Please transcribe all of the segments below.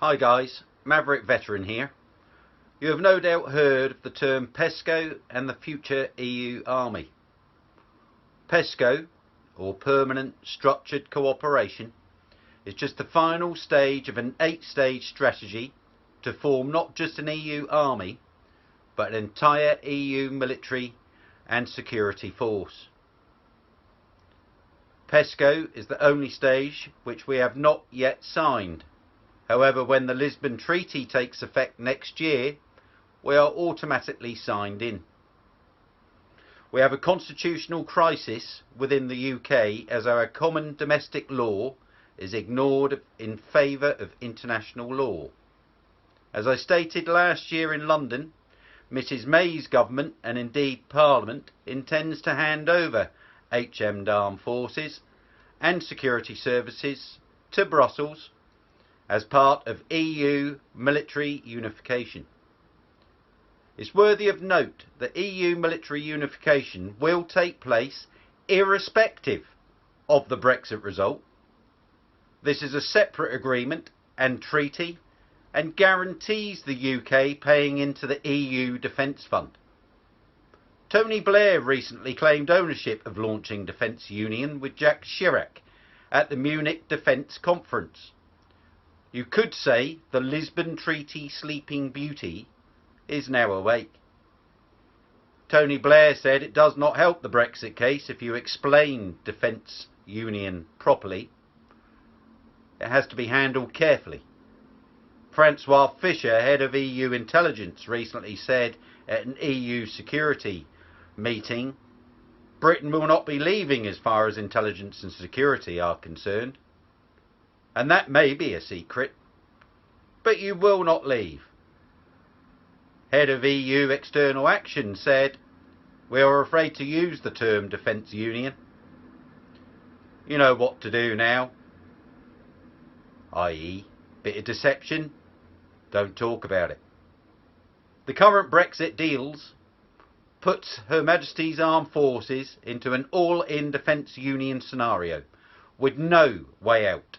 Hi guys, Maverick veteran here. You have no doubt heard of the term PESCO and the future EU army. PESCO, or Permanent Structured Cooperation, is just the final stage of an 8-stage strategy to form not just an EU army, but an entire EU military and security force. PESCO is the only stage which we have not yet signed. However, when the Lisbon Treaty takes effect next year, we are automatically signed in. We have a constitutional crisis within the UK as our common domestic law is ignored in favour of international law. As I stated last year in London, Mrs May's government, and indeed Parliament, intends to hand over HM Armed Forces and security services to Brussels as part of EU military unification. It's worthy of note that EU military unification will take place irrespective of the Brexit result. This is a separate agreement and treaty and guarantees the UK paying into the EU Defence Fund. Tony Blair recently claimed ownership of launching Defence Union with Jacques Chirac at the Munich Defence Conference. You could say the Lisbon Treaty Sleeping Beauty is now awake. Tony Blair said it does not help the Brexit case if you explain Defence Union properly. It has to be handled carefully. Francois Fischer, head of EU intelligence, recently said at an EU security meeting, Britain will not be leaving as far as intelligence and security are concerned. And that may be a secret, but you will not leave. Head of EU External Action said, we are afraid to use the term Defence Union. You know what to do now, i.e. bit of deception, don't talk about it. The current Brexit deals puts Her Majesty's Armed Forces into an all-in Defence Union scenario with no way out.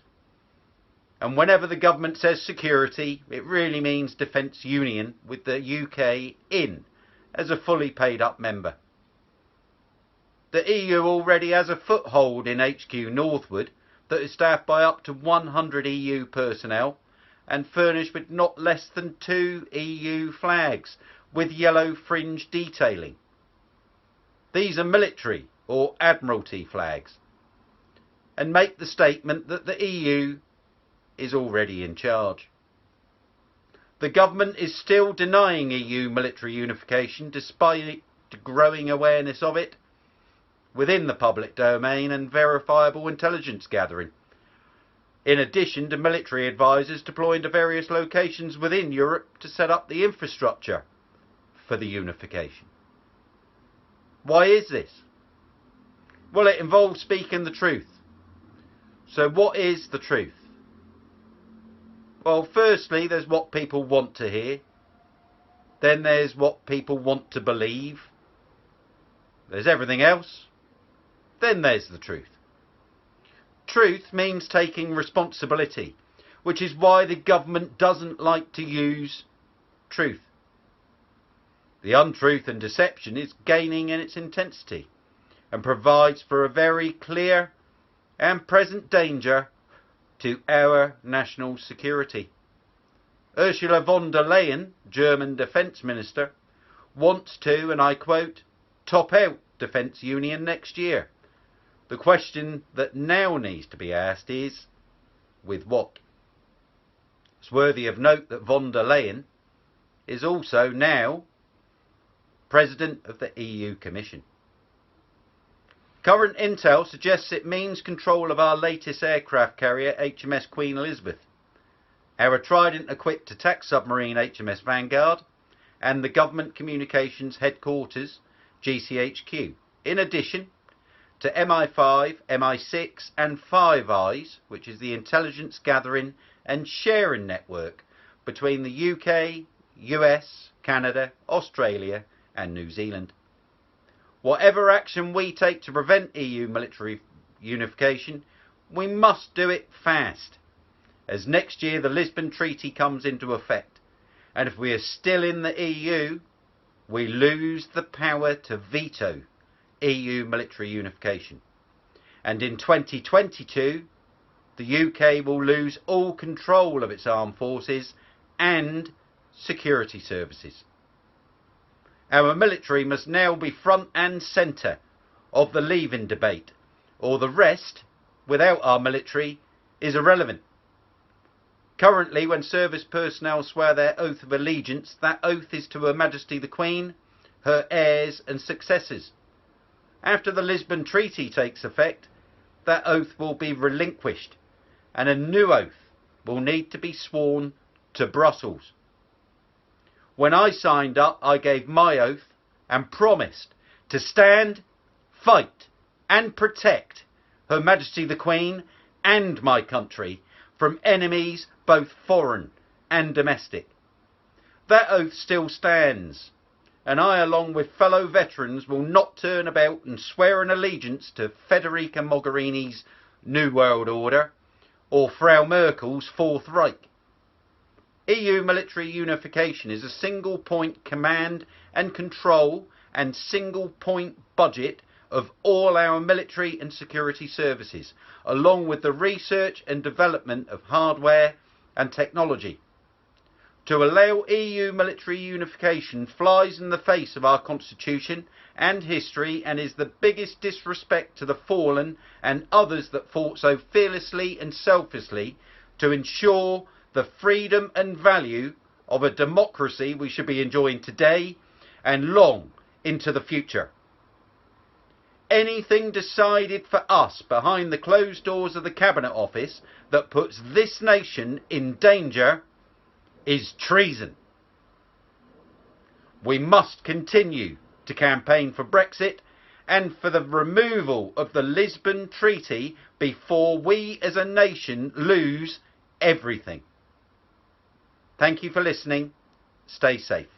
And whenever the government says security, it really means Defence Union with the UK in as a fully paid up member. The EU already has a foothold in HQ Northwood that is staffed by up to 100 EU personnel and furnished with not less than 2 EU flags with yellow fringe detailing. These are military or Admiralty flags and make the statement that the EU is already in charge. The government is still denying EU military unification despite the growing awareness of it within the public domain and verifiable intelligence gathering, in addition to military advisors deployed to various locations within Europe to set up the infrastructure for the unification. Why is this? Well, it involves speaking the truth. So what is the truth? Well, firstly, there's what people want to hear. Then there's what people want to believe. There's everything else. Then there's the truth. Truth means taking responsibility, which is why the government doesn't like to use truth. The untruth and deception is gaining in its intensity and provides for a very clear and present danger to our national security. Ursula von der Leyen, German Defence Minister, wants to, and I quote, top out Defence Union next year. The question that now needs to be asked is, with what? It's worthy of note that von der Leyen is also now President of the EU Commission. Current intel suggests it means control of our latest aircraft carrier HMS Queen Elizabeth, our Trident-equipped attack submarine HMS Vanguard, and the Government Communications Headquarters GCHQ, in addition to MI5, MI6 and Five Eyes, which is the intelligence gathering and sharing network between the UK, US, Canada, Australia and New Zealand. Whatever action we take to prevent EU military unification, we must do it fast. as next year the Lisbon Treaty comes into effect, and if we are still in the EU, we lose the power to veto EU military unification. And in 2022, the UK will lose all control of its armed forces and security services. Our military must now be front and centre of the leaving debate, or the rest, without our military, is irrelevant. Currently, when service personnel swear their oath of allegiance, that oath is to Her Majesty the Queen, her heirs and successors. After the Lisbon Treaty takes effect, that oath will be relinquished, and a new oath will need to be sworn to Brussels. When I signed up, I gave my oath and promised to stand, fight and protect Her Majesty the Queen and my country from enemies both foreign and domestic. That oath still stands, and I, along with fellow veterans, will not turn about and swear an allegiance to Federica Mogherini's New World Order or Frau Merkel's Fourth Reich. EU military unification is a single point command and control and single point budget of all our military and security services, along with the research and development of hardware and technology. To allow EU military unification flies in the face of our constitution and history, and is the biggest disrespect to the fallen and others that fought so fearlessly and selflessly to ensure the freedom and value of a democracy we should be enjoying today and long into the future. Anything decided for us behind the closed doors of the Cabinet Office that puts this nation in danger is treason. We must continue to campaign for Brexit and for the removal of the Lisbon Treaty before we as a nation lose everything. Thank you for listening. Stay safe.